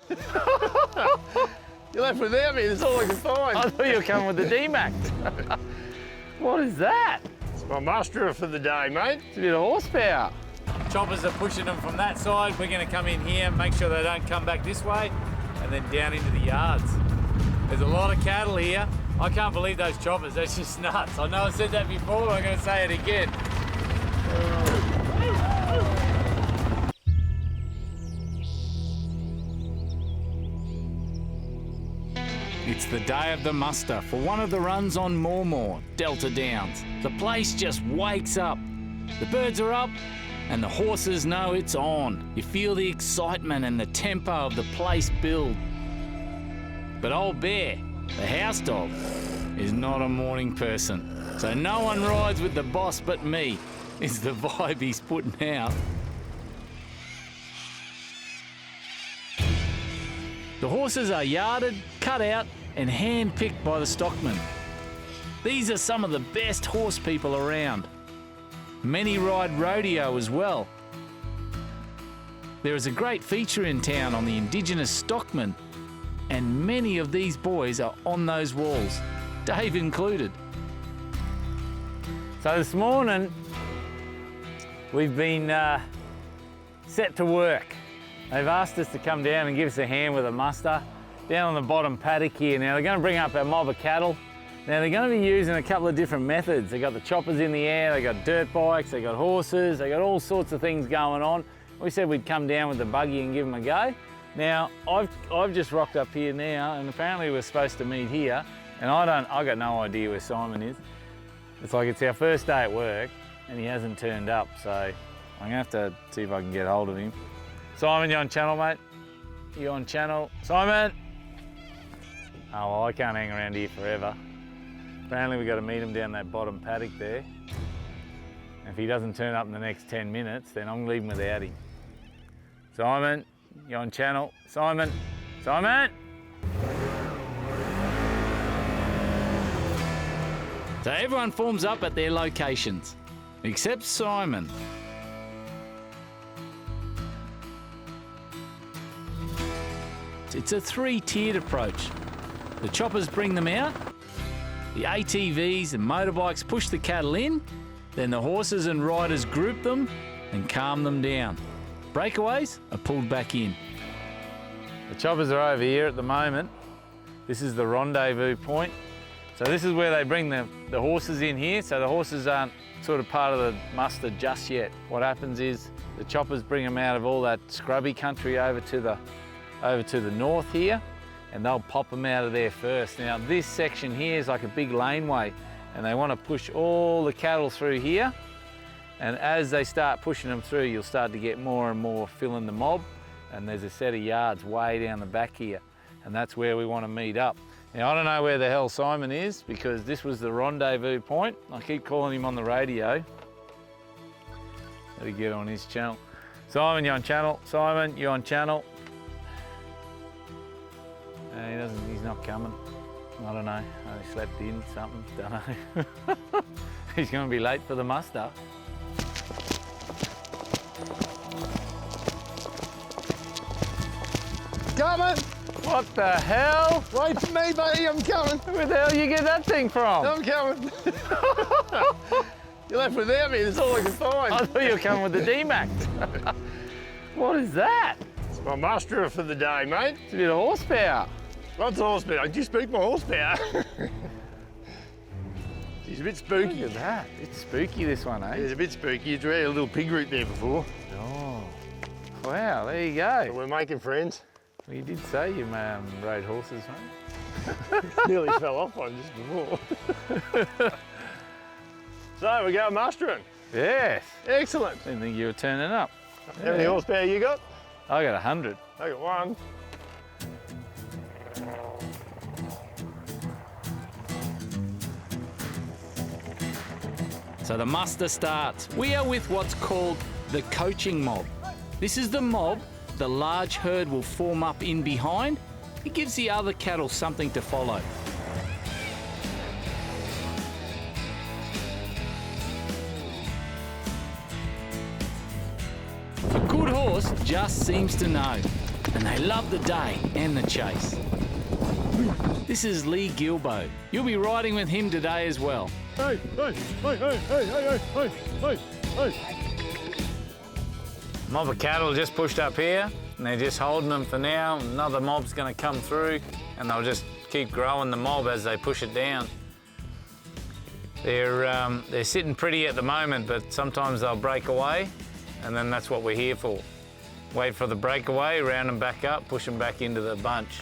You left without me, that's all I can find. I thought you were coming with the D-Mac. What is that? It's my musterer for the day, mate. It's a bit of horsepower. Choppers are pushing them from that side. We're going to come in here, make sure they don't come back this way, and then down into the yards. There's a lot of cattle here. I can't believe those choppers, that's just nuts. I know I said that before, but I'm going to say it again. It's the day of the muster for one of the runs on Mormor, Delta Downs. The place just wakes up. The birds are up and the horses know it's on. You feel the excitement and the tempo of the place build. But old Bear, the house dog, is not a morning person. So no one rides with the boss but me, is the vibe he's putting out. The horses are yarded, cut out and hand-picked by the stockmen. These are some of the best horse people around. Many ride rodeo as well. There is a great feature in town on the Indigenous stockmen, and many of these boys are on those walls, Dave included. So this morning, we've been set to work. They've asked us to come down and give us a hand with a muster down on the bottom paddock here. Now they're going to bring up our mob of cattle. Now they're going to be using a couple of different methods. They've got the choppers in the air, they've got dirt bikes, they've got horses, they've got all sorts of things going on. We said we'd come down with the buggy and give them a go. Now I've just rocked up here now, and apparently we're supposed to meet here, and I got no idea where Simon is. It's like it's our first day at work and he hasn't turned up, so I'm gonna have to see if I can get hold of him. Simon, you on channel, mate? You on channel? Simon! Oh, well, I can't hang around here forever. Apparently we've got to meet him down that bottom paddock there. If he doesn't turn up in the next 10 minutes, then I'm leaving without him. Simon, you on channel? Simon! Simon! So everyone forms up at their locations, except Simon. It's a three-tiered approach. The choppers bring them out, the ATVs and motorbikes push the cattle in, then the horses and riders group them and calm them down. Breakaways are pulled back in. The choppers are over here at the moment. This is the rendezvous point. So this is where they bring the horses in here, so the horses aren't sort of part of the muster just yet. What happens is the choppers bring them out of all that scrubby country over to the north here, and they'll pop them out of there first. Now this section here is like a big laneway, and they want to push all the cattle through here, and as they start pushing them through, you'll start to get more and more filling the mob, and there's a set of yards way down the back here, and that's where we want to meet up. Now I don't know where the hell Simon is, because this was the rendezvous point. I keep calling him on the radio. Better get on his channel. Simon, you on channel? Simon, you on channel? He's not coming. I don't know. He slept in, something, don't know. He's going to be late for the muster. Coming! What the hell? Wait for me, buddy, I'm coming. Where the hell you get that thing from? I'm coming. You left without me, that's all I can find. I thought you were coming with the D-Mac. What is that? It's my musterer for the day, mate. It's a bit of horsepower. What's horsepower? I just speak my horsepower. He's a bit spooky. Look at that. It's spooky, this one, eh? It's a bit spooky. It's really a little pig route there before. Oh, wow, there you So go. we're making friends. Well, you did say you rode horses, mate. Nearly fell off one just before. So we go mustering. Yes. Excellent. Didn't think you were turning up. How many horsepower you got? I got 100. I got one. So the muster starts. We are with what's called the coaching mob. This is the mob the large herd will form up in behind. It gives the other cattle something to follow. A good horse just seems to know. and they love the day and the chase. This is Lee Gilbo. You'll be riding with him today as well. Hey, hey, hey, hey, hey, hey, hey, hey, hey. Mob of cattle just pushed up here, and they're just holding them for now. Another mob's going to come through, and they'll just keep growing the mob as they push it down. They're sitting pretty at the moment, but sometimes they'll break away, and then that's what we're here for. Wait for the breakaway, round them back up, push them back into the bunch.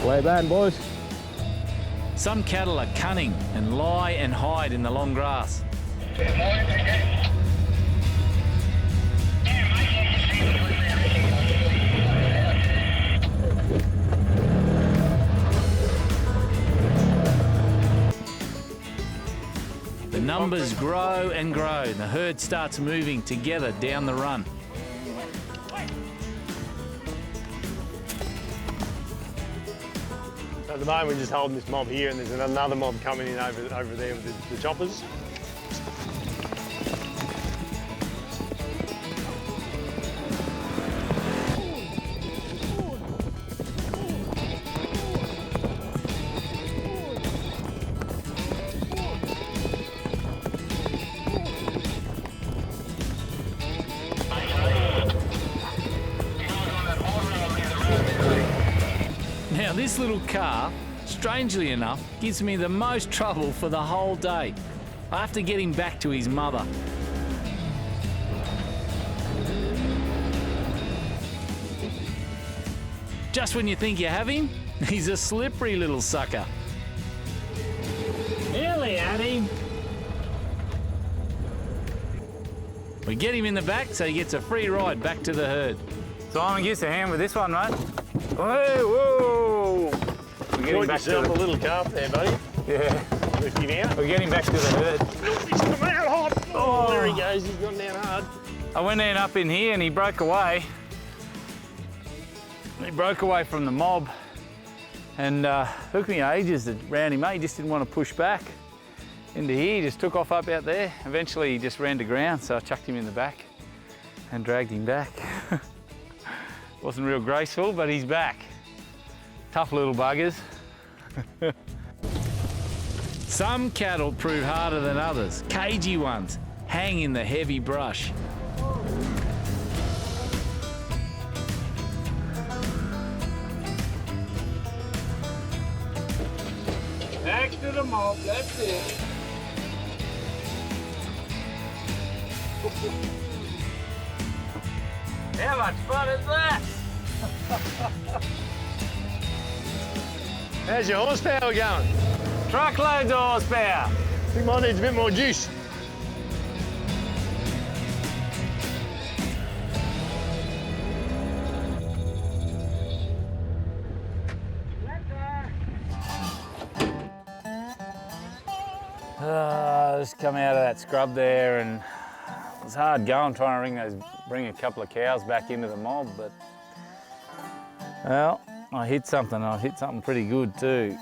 Way back, boys. Some cattle are cunning and lie and hide in the long grass. The numbers grow and grow, and the herd starts moving together down the run. At the moment, we're just holding this mob here, and there's another mob coming in over there with the choppers. Now this little car, strangely enough, gives me the most trouble for the whole day. I have to get him back to his mother. Just when you think you have him, he's a slippery little sucker. Nearly had him. We get him in the back so he gets a free ride back to the herd. Simon, give us a hand with this one, mate. Whoa! We're getting back to a little calf there, buddy. Yeah. Lift him out. We're getting back to the herd. He's come out hot. Oh, there he goes. He's gone down hard. I went in up in here and he broke away. He broke away from the mob, and took me ages to round him up. He just didn't want to push back into here. He just took off up out there. Eventually he just ran to ground, so I chucked him in the back and dragged him back. Wasn't real graceful, but he's back. Tough little buggers. Some cattle prove harder than others. Cagey ones hang in the heavy brush. Back to the mob, that's it. How much fun is that? How's your horsepower going? Truckloads of horsepower. I think mine needs a bit more juice. Just come out of that scrub there, and it was hard going trying to bring a couple of cows back into the mob, but well, I hit something pretty good too.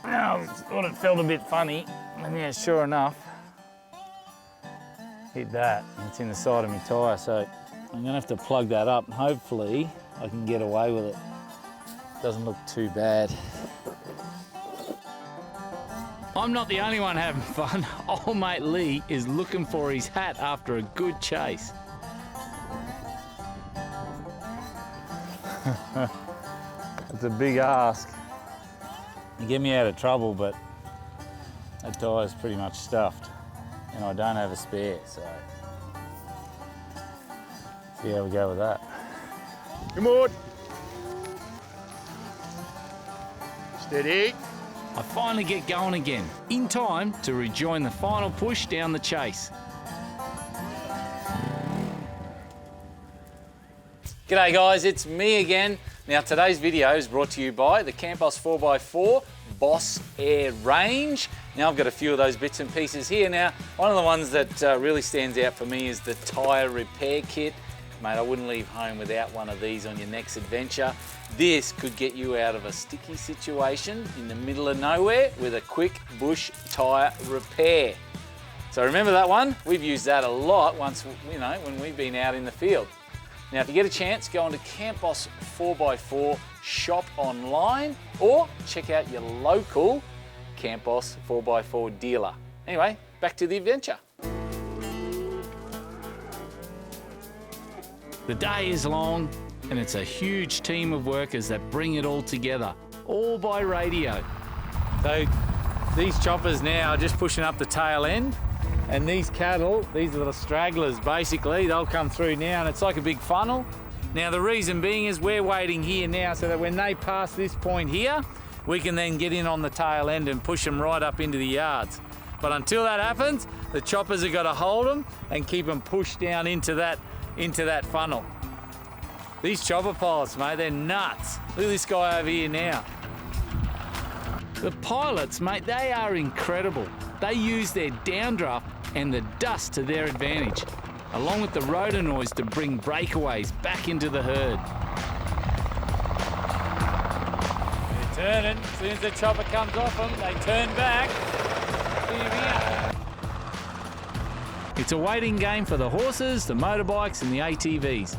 I thought it felt a bit funny, and yeah, sure enough, hit that. It's in the side of my tyre, so I'm gonna have to plug that up, and hopefully I can get away with it. Doesn't look too bad. I'm not the only one having fun. Old mate Lee is looking for his hat after a good chase. It's a big ask. You get me out of trouble, but that tyre's pretty much stuffed, and I don't have a spare, so see how we go with that. Come on. Steady. I finally get going again, in time to rejoin the final push down the chase. G'day guys, it's me again. Now today's video is brought to you by the Campos 4x4 Boss Air range. Now I've got a few of those bits and pieces here. Now one of the ones that really stands out for me is the tyre repair kit. Mate, I wouldn't leave home without one of these on your next adventure. This could get you out of a sticky situation in the middle of nowhere with a quick bush tyre repair. So remember that one? We've used that a lot once, you know, when we've been out in the field. Now, if you get a chance, go onto Campos 4x4 shop online or check out your local Campos 4x4 dealer. Anyway, back to the adventure. The day is long and it's a huge team of workers that bring it all together, all by radio. So these choppers now are just pushing up the tail end, and these cattle, these are the stragglers basically, they'll come through now and it's like a big funnel. Now the reason being is we're waiting here now so that when they pass this point here, we can then get in on the tail end and push them right up into the yards. But until that happens, the choppers have got to hold them and keep them pushed down into that funnel. These chopper pilots, mate, they're nuts. Look at this guy over here now. The pilots, mate, they are incredible. They use their downdraft and the dust to their advantage, along with the rotor noise to bring breakaways back into the herd. They're turning. As soon as the chopper comes off them, they turn back. It's a waiting game for the horses, the motorbikes and the ATVs.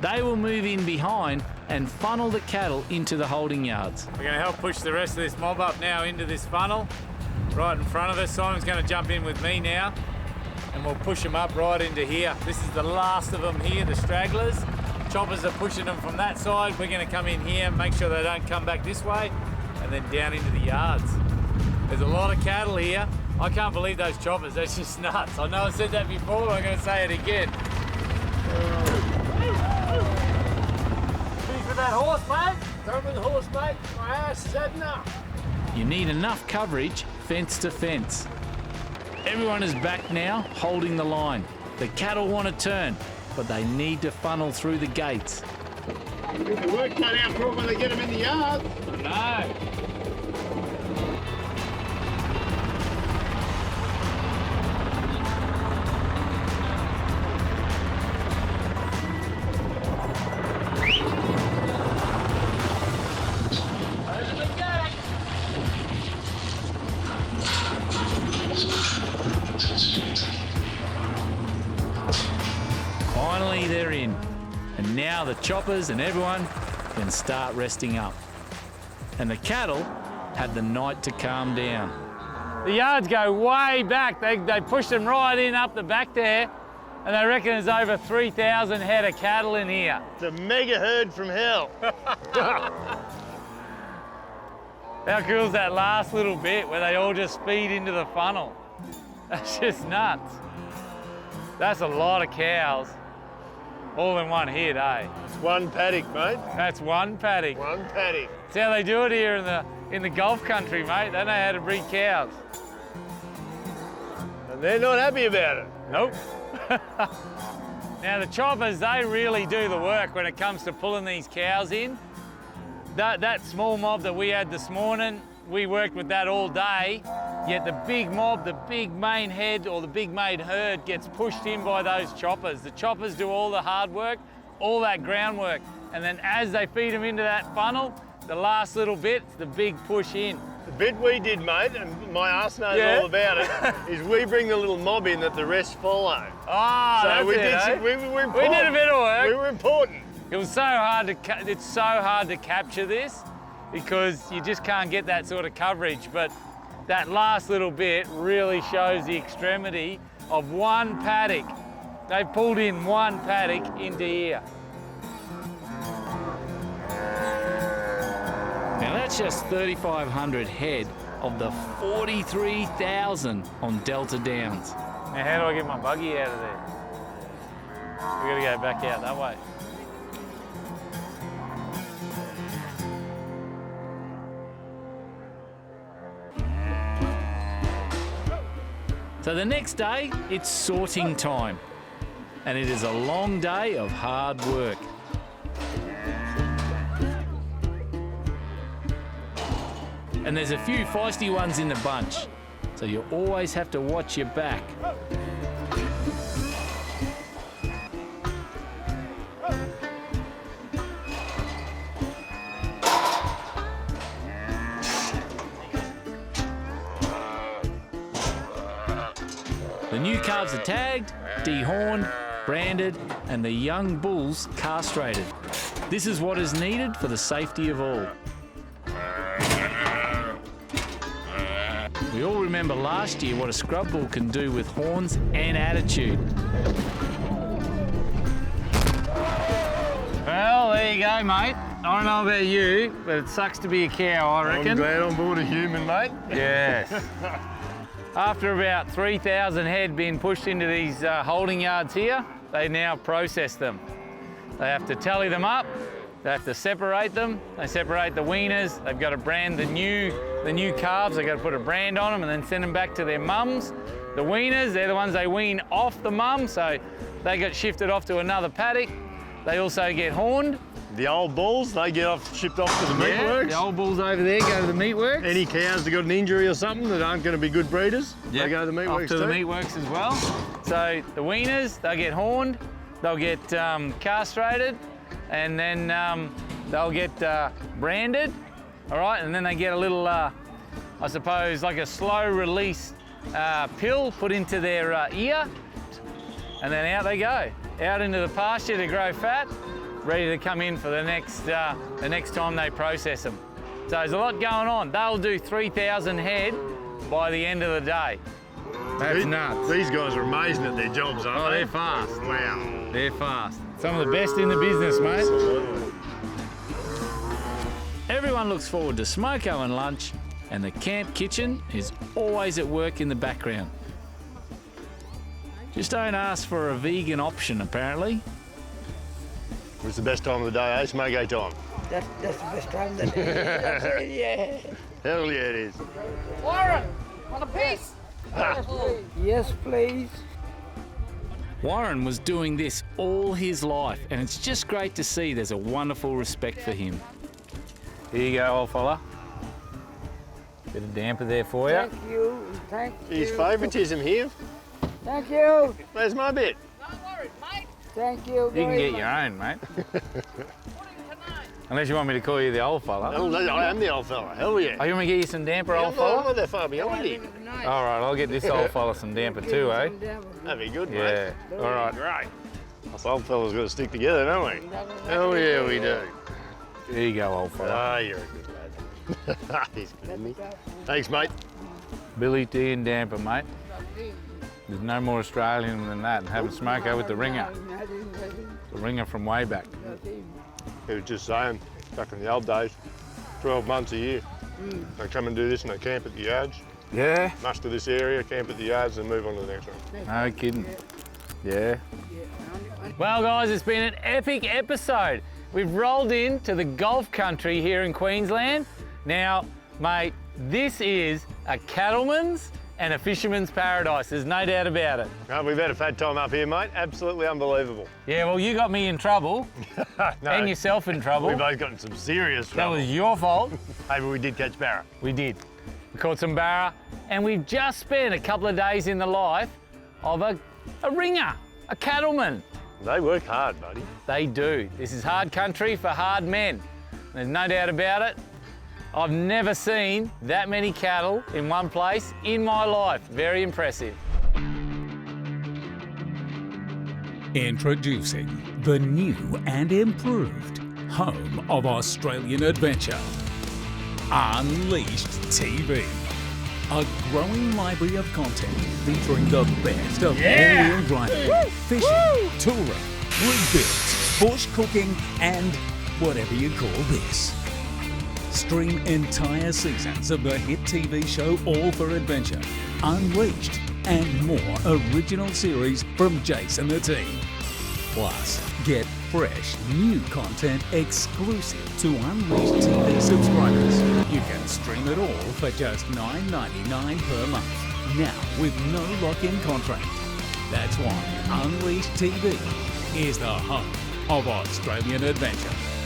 They will move in behind and funnel the cattle into the holding yards. We're going to help push the rest of this mob up now into this funnel, right in front of us. Simon's going to jump in with me now, and we'll push them up right into here. This is the last of them here, the stragglers. Choppers are pushing them from that side. We're going to come in here, make sure they don't come back this way, and then down into the yards. There's a lot of cattle here. I can't believe those choppers, that's just nuts. I know I said that before, but I'm going to say it again. Finish with that horse, mate. Come with the horse, mate. My ass is had enough. You need enough coverage, fence to fence. Everyone is back now, holding the line. The cattle want to turn, but they need to funnel through the gates. The work cut out for when they get them in the yard. I know. Finally, they're in. And now the choppers and everyone can start resting up. And the cattle have the night to calm down. The yards go way back. They push them right in up the back there, and they reckon there's over 3,000 head of cattle in here. It's a mega herd from hell. How cool is that last little bit where they all just feed into the funnel? That's just nuts. That's a lot of cows. All in one hit, eh? It's one paddock, mate. That's one paddock. One paddock. That's how they do it here in the Gulf country, mate. They know how to breed cows. And they're not happy about it. Nope. Now the choppers, they really do the work when it comes to pulling these cows in. That small mob that we had this morning, we worked with that all day, yet the big mob, the big main head or the big main herd gets pushed in by those choppers. The choppers do all the hard work, all that groundwork, and then as they feed them into that funnel, the last little bit, the big push in. The bit we did, mate, and my arse knows all about it, is we bring the little mob in that the rest follow. Ah, so that's we it, did. eh? We were important. We did a bit of work. We were important. It was so hard to, it's so hard to capture this because you just can't get that sort of coverage, but that last little bit really shows the extremity of one paddock. They've pulled in one paddock into here. Now that's just 3,500 head of the 43,000 on Delta Downs. Now how do I get my buggy out of there? We gotta go back out that way. So the next day, it's sorting time. And it is a long day of hard work. And there's a few feisty ones in the bunch, so you always have to watch your back. The new calves are tagged, dehorned, branded, and the young bulls castrated. This is what is needed for the safety of all. We all remember last year what a scrub bull can do with horns and attitude. Well, there you go, mate. I don't know about you, but it sucks to be a cow, I reckon. I'm glad I'm board a human, mate. Yes. After about 3,000 head being pushed into these holding yards here, they now process them. They have to tally them up, they have to separate them, they separate the weaners, they've got to brand the new calves, they've got to put a brand on them and then send them back to their mums. The weaners, they're the ones they wean off the mum, so they get shifted off to another paddock. They also get horned. The old bulls, they get shipped off to the meatworks. The old bulls over there go to the meatworks. Any cows that got an injury or something that aren't going to be good breeders, they go to the meatworks off to the meatworks as well. So the weaners, they'll get horned, they'll get castrated, and then they'll get branded, all right? And then they get a little, I suppose, like a slow release pill put into their ear, and then out they go, out into the pasture to grow fat, ready to come in for the next time they process them. So there's a lot going on. They'll do 3,000 head by the end of the day. That's nuts. These guys are amazing at their jobs, aren't Oh, they? they're fast. Wow. They're fast. Some of the best in the business, mate. Absolutely. Everyone looks forward to Smoko and lunch, and the camp kitchen is always at work in the background. Just don't ask for a vegan option, apparently. It's the best time of the day, eh? Smoko time. That's the best time of the day. Yeah. Hell yeah, it is. Warren, want a piece? Yes, please. Warren was doing this all his life, and it's just great to see there's a wonderful respect for him. Here you go, old fella. Bit of damper there for you. Thank you. Thank you. His favouritism here. Thank you. Where's my bit? No worries, mate. Thank you. You can very get your much. own, mate. Pudding tonight. Unless you want me to call you the old fella. I am the old fella. Hell yeah. Oh, you want me to get you some damper, I'm old fella? not that far behind you. All right, I'll get this old fella some damper too, eh? That'd be good, Yeah. mate. All right. Great. Us old fellas got to stick together, don't we? Hell yeah, we do. There you go, old fella. Ah, you're a good lad. He's good, isn't he? Thanks, mate. Billy T and damper, mate. There's no more Australian than that. And having Smoko with the ringer. The ringer from way back. He was just saying, back in the old days, 12 months a year. They come and do this and they camp at the yards, Yeah. muster this area, camp at the yards and move on to the next one. No kidding. Yeah. Well, guys, it's been an epic episode. We've rolled into the Gulf country here in Queensland. Now, mate, this is a cattleman's and a fisherman's paradise. There's no doubt about it. We've had a fat time up here, mate. Absolutely unbelievable. Yeah, well, you got me in trouble No, and yourself in trouble. we both got in some serious That trouble. was your fault. Hey, but we did catch barra. We did. We caught some barra, and we've just spent a couple of days in the life of a ringer, a cattleman. They work hard, buddy. They do. This is hard country for hard men. There's no doubt about it. I've never seen that many cattle in one place in my life. Very impressive. Introducing the new and improved home of Australian adventure, Unleashed TV. A growing library of content featuring the best of all-wheel driving, fishing, touring, rebuilds, bush cooking, and whatever you call this. Stream entire seasons of the hit TV show All for Adventure, Unleashed, and more original series from Jase and the team. Plus, get fresh new content exclusive to Unleashed TV subscribers. You can stream it all for just $9.99 per month, now with no lock-in contract. That's why Unleashed TV is the home of Australian adventure.